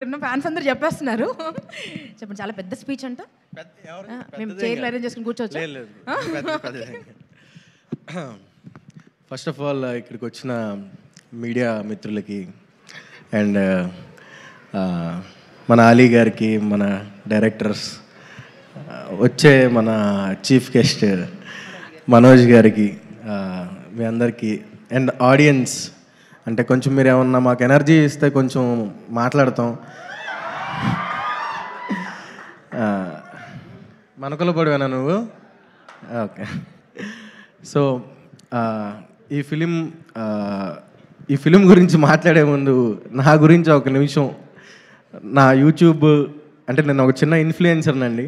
Fans అందరూ చెప్పేస్తున్నారు. చెప్పండి, చాలా పెద్ద స్పీచ్ అంట. మేము చైర్లు అరేంజ్ చేసుకుని కూర్చోవచ్చు. ఫస్ట్ ఆఫ్ ఆల్ ఇక్కడికి వచ్చిన మీడియా మిత్రులకి అండ్ మన అలీ గారికి, మన డైరెక్టర్స్, వచ్చే మన చీఫ్ గెస్ట్ మనోజ్ గారికి, మీ అందరికీ అండ్ ఆడియన్స్, అంటే కొంచెం మీరు ఏమన్నా మాకు ఎనర్జీ ఇస్తే కొంచెం మాట్లాడతాం. మనకుల పడివేనా నువ్వు? ఓకే. సో ఈ ఫిలిం గురించి మాట్లాడే ముందు నా గురించి ఒక నిమిషం, నా యూట్యూబ్, అంటే నేను ఒక చిన్న ఇన్ఫ్లుయెన్సర్నండి.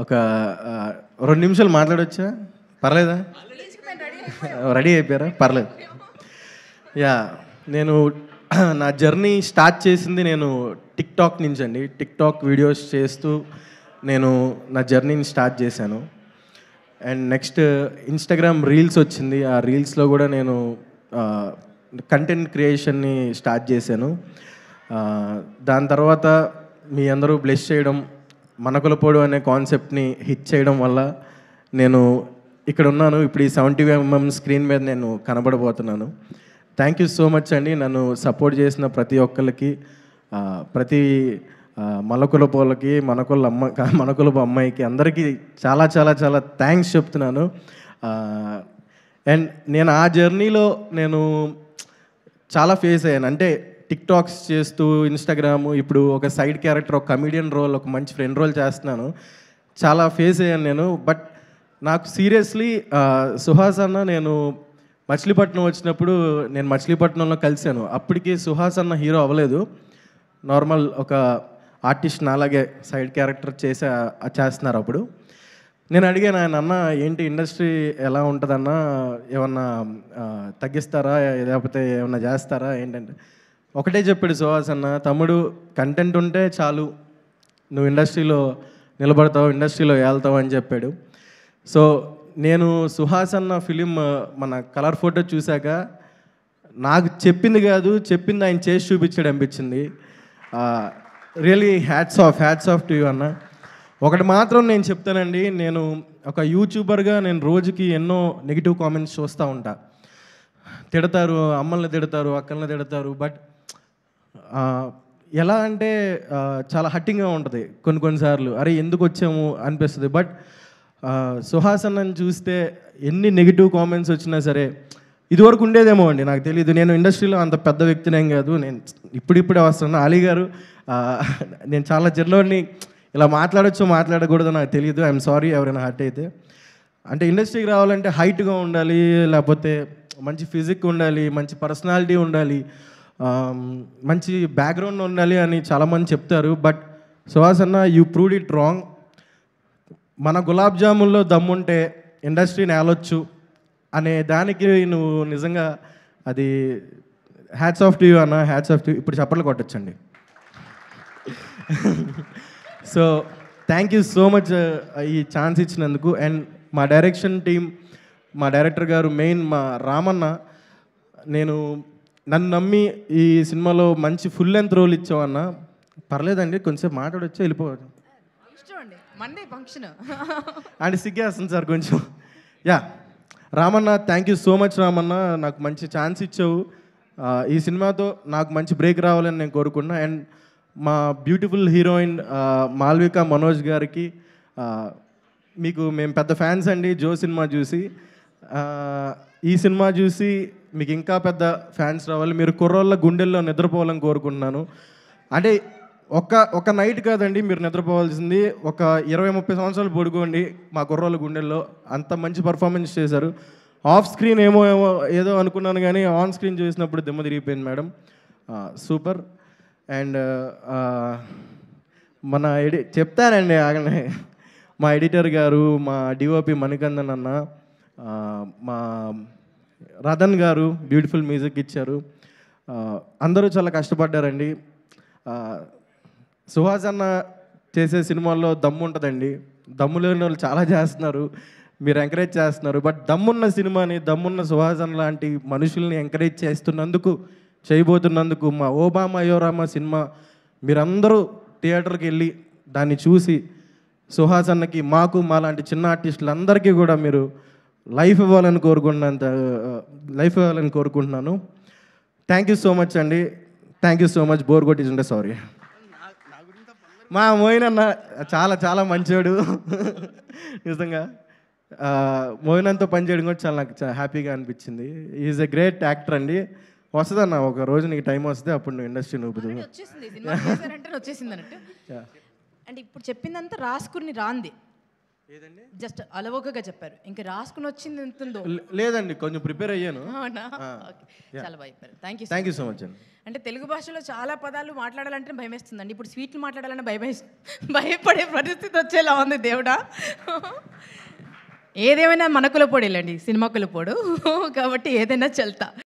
ఒక 2 నిమిషాలు మాట్లాడవచ్చా? పర్లేదా? రెడీ అయిపోయారా? పర్లేదు. యా, నేను నా జర్నీ స్టార్ట్ చేసింది నేను టిక్టాక్ నుంచి అండి. టిక్టాక్ వీడియోస్ చేస్తూ నేను నా జర్నీని స్టార్ట్ చేశాను. అండ్ నెక్స్ట్ ఇన్స్టాగ్రామ్ రీల్స్ వచ్చింది. ఆ రీల్స్లో కూడా నేను కంటెంట్ క్రియేషన్ని స్టార్ట్ చేశాను. దాని తర్వాత మీ అందరూ బ్లెస్ చేయడం, మనకులపోడు అనే కాన్సెప్ట్ని హిట్ చేయడం వల్ల నేను ఇక్కడ ఉన్నాను. ఇప్పుడు ఈ 70mm స్క్రీన్ మీద నేను కనబడబోతున్నాను. థ్యాంక్ యూ సో మచ్ అండి. నన్ను సపోర్ట్ చేసిన ప్రతి ఒక్కరికి, ప్రతి మలకులపోలకి, మనకులపు అమ్మాయికి, అందరికీ చాలా చాలా చాలా థ్యాంక్స్ చెప్తున్నాను. అండ్ నేను ఆ జర్నీలో నేను చాలా ఫేస్ అయ్యాను. అంటే టిక్టాక్స్ చేస్తూ, ఇన్స్టాగ్రాము, ఇప్పుడు ఒక సైడ్ క్యారెక్టర్, ఒక కమెడియన్ రోల్, ఒక మంచి ఫ్రెండ్ రోల్ చేస్తున్నాను. చాలా ఫేస్ అయ్యాను నేను. బట్ నాకు సీరియస్లీ సుహాస్ అన్న, నేను మచిలీపట్నం వచ్చినప్పుడు నేను మచిలీపట్నంలో కలిశాను. అప్పటికి సుహాస్ అన్న హీరో అవ్వలేదు, నార్మల్ ఒక ఆర్టిస్ట్, నాలాగే సైడ్ క్యారెక్టర్ చేస్తున్నారు. అప్పుడు నేను అడిగాను ఆయన, అన్న ఏంటి ఇండస్ట్రీ ఎలా ఉంటుందన్న, ఏమన్నా తగ్గిస్తారా, లేకపోతే ఏమన్నా చేస్తారా ఏంటంటే, ఒకటే చెప్పాడు సుహాస్ అన్న, తమ్ముడు కంటెంట్ ఉంటే చాలు, నువ్వు ఇండస్ట్రీలో నిలబడతావు, ఇండస్ట్రీలో వెళ్తావు అని చెప్పాడు. సో నేను సుహాస్ అన్న ఫిలిం, మన కలర్ ఫోటో చూశాక నాకు చెప్పింది కాదు, చెప్పింది ఆయన చేసి చూపించాడు అనిపించింది. Really hats off to you అన్న. ఒకటి మాత్రం నేను చెప్తానండి, నేను ఒక యూట్యూబర్గా నేను రోజుకి ఎన్నో నెగిటివ్ కామెంట్స్ చూస్తూ ఉంటా. తిడతారు, అమ్మల్ని తిడతారు, అక్కల్ని తిడతారు. బట్ ఎలా అంటే చాలా హట్టింగ్గా ఉంటుంది కొన్నిసార్లు. అరే ఎందుకు వచ్చాము అనిపిస్తుంది. బట్ సుహాస్ అన్నని చూస్తే ఎన్ని నెగిటివ్ కామెంట్స్ వచ్చినా సరే, ఇదివరకు ఉండేదేమో అండి, నాకు తెలియదు. నేను ఇండస్ట్రీలో అంత పెద్ద వ్యక్తినేం కాదు, నేను ఇప్పుడిప్పుడే వస్తున్నాను. అలీ గారు, నేను చాలా చిన్నోడిని, ఇలా మాట్లాడచ్చో మాట్లాడకూడదో నాకు తెలియదు. ఐఎమ్ సారీ ఎవరైనా హర్ట్ అయితే. అంటే ఇండస్ట్రీకి రావాలంటే హైట్గా ఉండాలి, లేకపోతే మంచి ఫిజిక్ ఉండాలి, మంచి పర్సనాలిటీ ఉండాలి, మంచి బ్యాక్గ్రౌండ్ ఉండాలి అని చాలామంది చెప్తారు. బట్ సుహాస్ అన్న, యూ ప్రూవ్డ్ ఇట్ రాంగ్. మన గులాబ్ జామున్లో దమ్ముంటే ఇండస్ట్రీని ఏలొచ్చు అనే దానికి నువ్వు నిజంగా అది హ్యాట్స్ ఆఫ్ టు యూ అన్న, హ్యాట్స్ ఆఫ్ టు యూ. ఇప్పుడు చప్పట్లు కొట్టచ్చండి. So thank you so much ఈ ఛాన్స్ ఇచ్చినందుకు. అండ్ మా డైరెక్షన్ టీం, మా డైరెక్టర్ గారు, మెయిన్ మా రామన్న, నన్ను నమ్మి ఈ సినిమాలో మంచి ఫుల్ లెంత్ రోల్ ఇచ్చావన్న. పర్లేదండి, కొంచెం మాట్లాడొచ్చా, వెళ్ళిపోవచ్చు మండే ఫంక్షన్ అండ్ సిగ్గేస్తుంది సార్ కొంచెం. Yeah, Ramanna, thank you so much Ramanna, నాకు మంచి ఛాన్స్ ఇచ్చావు. ఈ సినిమాతో నాకు మంచి బ్రేక్ రావాలని నేను కోరుకున్నా. అండ్ మా బ్యూటిఫుల్ హీరోయిన్ మాల్విక మనోజ్ గారికి, మీకు మేము పెద్ద ఫ్యాన్స్ అండి. జో సినిమా చూసి, ఈ సినిమా చూసి మీకు ఇంకా పెద్ద ఫ్యాన్స్ రావాలి. మీరు కుర్రోళ్ళ గుండెల్లో నిద్రపోవాలని కోరుకుంటున్నాను. అంటే ఒక నైట్ కాదండి మీరు నిద్రపోవాల్సింది, ఒక 20-30 సంవత్సరాలు పడుకోండి మా కుర్రోళ్ళ గుండెల్లో. అంత మంచి పర్ఫార్మెన్స్ చేశారు. ఆఫ్ స్క్రీన్ ఏదో అనుకున్నాను, కానీ ఆన్ స్క్రీన్ చూసినప్పుడు దిమ్మ తిరిగిపోయింది మేడం. సూపర్. అండ్ మన చెప్తానండి ఆగనే, మా ఎడిటర్ గారు, మా డిఓపి మణికందన్ అన్న, మా రతన్ గారు బ్యూటిఫుల్ మ్యూజిక్ ఇచ్చారు. అందరూ చాలా కష్టపడ్డారండి. సుహాస్ అన్న చేసే సినిమాల్లో దమ్ము ఉంటుందండి. దమ్ము లేని వాళ్ళు చాలా చేస్తున్నారు, మీరు ఎంకరేజ్ చేస్తున్నారు. బట్ దమ్మున్న సినిమాని, దమ్మున్న సుహాస్ అన్న లాంటి మనుషుల్ని ఎంకరేజ్ చేయబోతున్నందుకు మా ఓబామా అయోరామా సినిమా మీరందరూ థియేటర్కి వెళ్ళి దాన్ని చూసి సుహాస్ అన్నకి మాకు మాలాంటి చిన్న ఆర్టిస్టులందరికీ కూడా మీరు లైఫ్ ఇవ్వాలని కోరుకుంటున్నాను. థ్యాంక్ యూ సో మచ్ అండి. Thank you so much. Bore కొట్టించుంటే సారీ. మా మోయిన్ అన్న చాలా చాలా మంచివాడు నిజంగా. మోయిన్ అన్నతో పనిచేయడం కూడా చాలా నాకు హ్యాపీగా అనిపించింది. ఈజ్ ఎ గ్రేట్ యాక్టర్ అండి. వస్తుందన్న ఒక రోజు నీకు టైం వస్తే అప్పుడు నువ్వు ఇండస్ట్రీ నూపుదు. వచ్చేసింది అన్నట్టు. అంటే ఇప్పుడు చెప్పిందంతా రాసుకుని రాంది లేదండి, జస్ట్ అలవోకగా చెప్పారు. ఇంకా రాసుకుని వచ్చింది ఎంత ఉందో లేదండి, కొంచెం ప్రిపేర్ అయ్యాను. చాలా బాగా చెప్పారు. థ్యాంక్ యూ సో మచ్ అండి. అంటే తెలుగు భాషలో చాలా పదాలు మాట్లాడాలంటే భయం వేస్తుందండి. ఇప్పుడు స్వీట్లు మాట్లాడాలంటే భయపడే పరిస్థితి వచ్చేలా ఉంది దేవుడా. ఏదేమైనా మన కులపోడేలండి, సినిమా కులపోడు కాబట్టి ఏదైనా చల్తా.